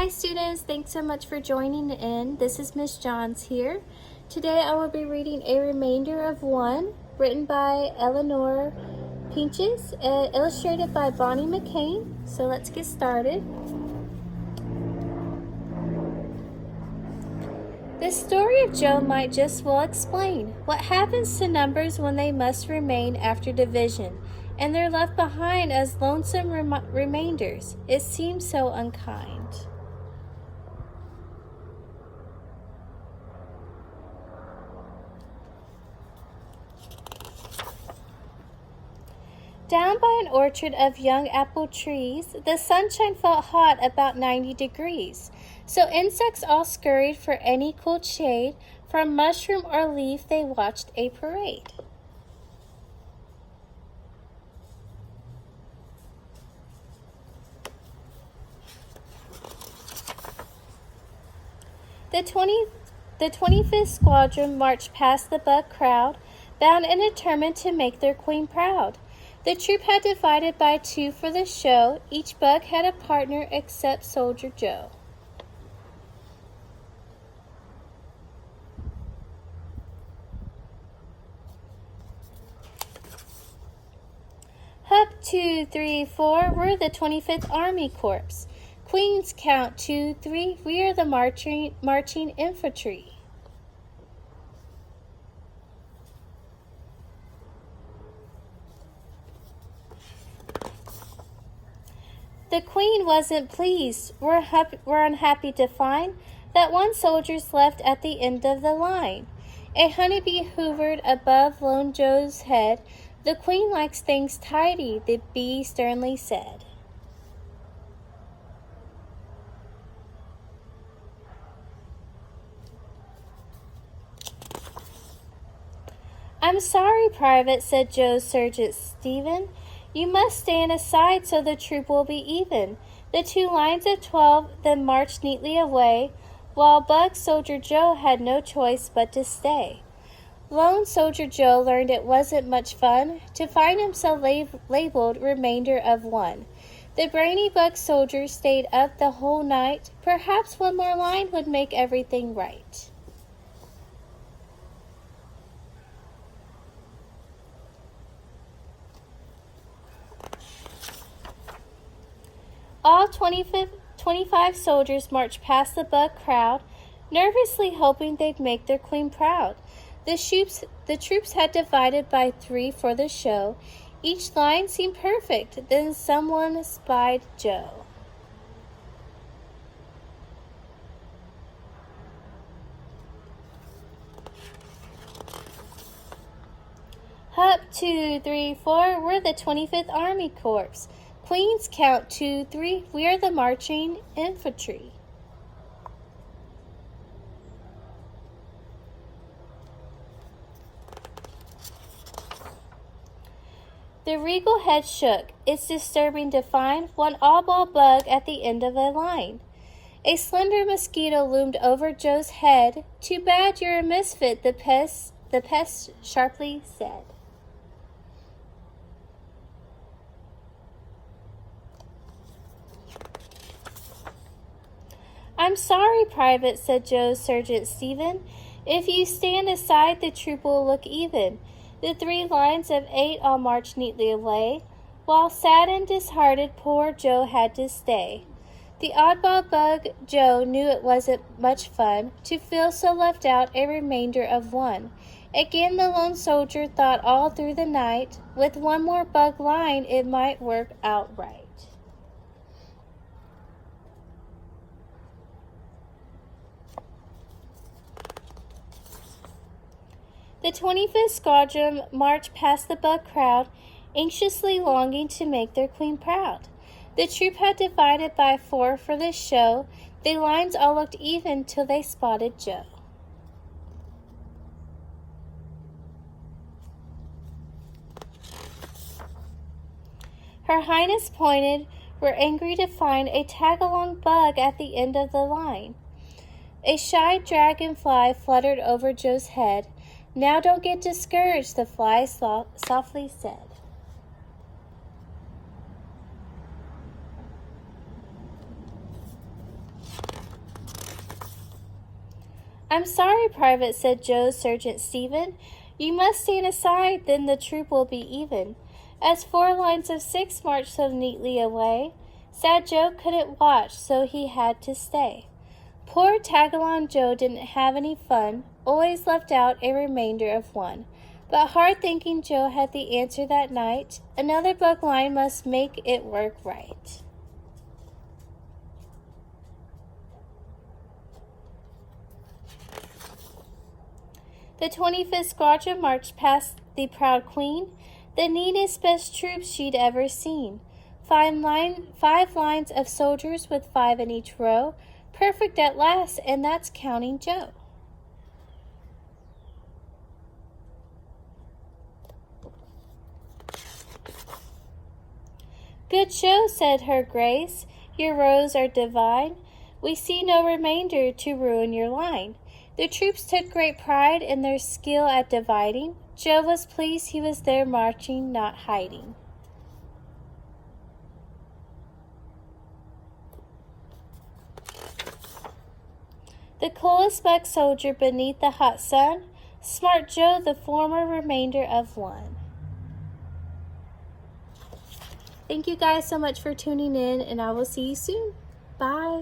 Hi students, thanks so much for joining in. This is Miss Johns here. Today I will be reading A Remainder of One, written by Eleanor Pinches, illustrated by Bonnie McCain. So let's get started. The story of Joe might just well explain what happens to numbers when they must remain after division, and they're left behind as lonesome remainders. It seems so unkind. Down by an orchard of young apple trees, the sunshine felt hot, about 90 degrees. So insects all scurried for any cool shade. From mushroom or leaf they watched a parade. The 25th Squadron marched past the bug crowd, bound and determined to make their queen proud. The troop had divided by two for the show. Each bug had a partner except Soldier Joe. Up 2, 3, 4, we're the 25th Army Corps. Queens count 2, 3, we are the marching infantry. The queen wasn't pleased. We're unhappy to find that one soldier's left at the end of the line. A honeybee hovered above Lone Joe's head. The queen likes things tidy, the bee sternly said. I'm sorry, Private, said Joe's Sergeant Stephen. You must stand aside so the troop will be even. The two lines of 12 then marched neatly away, while Bug Soldier Joe had no choice but to stay. Lone Soldier Joe learned it wasn't much fun to find himself labeled Remainder of One. The brainy Bug Soldier stayed up the whole night. Perhaps one more line would make everything right. All 25 soldiers marched past the bug crowd, nervously hoping they'd make their queen proud. The troops had divided by three for the show. Each line seemed perfect. Then someone spied Joe. Up 2, 3, 4, we're the 25th Army Corps. Queens count 2, 3, we are the marching infantry. The regal head shook. It's disturbing to find one all-ball bug at the end of a line. A slender mosquito loomed over Joe's head. Too bad you're a misfit, the pest sharply said. I'm sorry, Private, said Joe's Sergeant Stephen. If you stand aside, the troop will look even. The three lines of 8 all marched neatly away, while sad and disheartened poor Joe had to stay. The oddball bug Joe knew it wasn't much fun to feel so left out, a remainder of one. Again the lone soldier thought all through the night, with one more bug line it might work out right. The 25th Squadron marched past the bug crowd, anxiously longing to make their queen proud. The troop had divided by 4 for the show. The lines all looked even till they spotted Joe. Her Highness pointed, were angry to find a tag-along bug at the end of the line. A shy dragonfly fluttered over Joe's head. Now don't get discouraged, the fly softly said. "I'm sorry, Private," said Joe's Sergeant Stephen. "You must stand aside, then the troop will be even." As 4 lines of 6 marched so neatly away, sad Joe couldn't watch, so he had to stay. Poor Tagalong Joe didn't have any fun, always left out a remainder of 1. But hard-thinking Joe had the answer that night. Another book line must make it work right. The 25th Squadron marched past the proud Queen, the neatest, best troops she'd ever seen. 5 lines of soldiers with 5 in each row, perfect at last, and that's counting Joe. "Good show," said Her Grace. "Your rows are divine. We see no remainder to ruin your line." The troops took great pride in their skill at dividing. Joe was pleased he was there marching, not hiding. The coolest buck soldier beneath the hot sun, smart Joe, the former remainder of 1. Thank you guys so much for tuning in, and I will see you soon. Bye.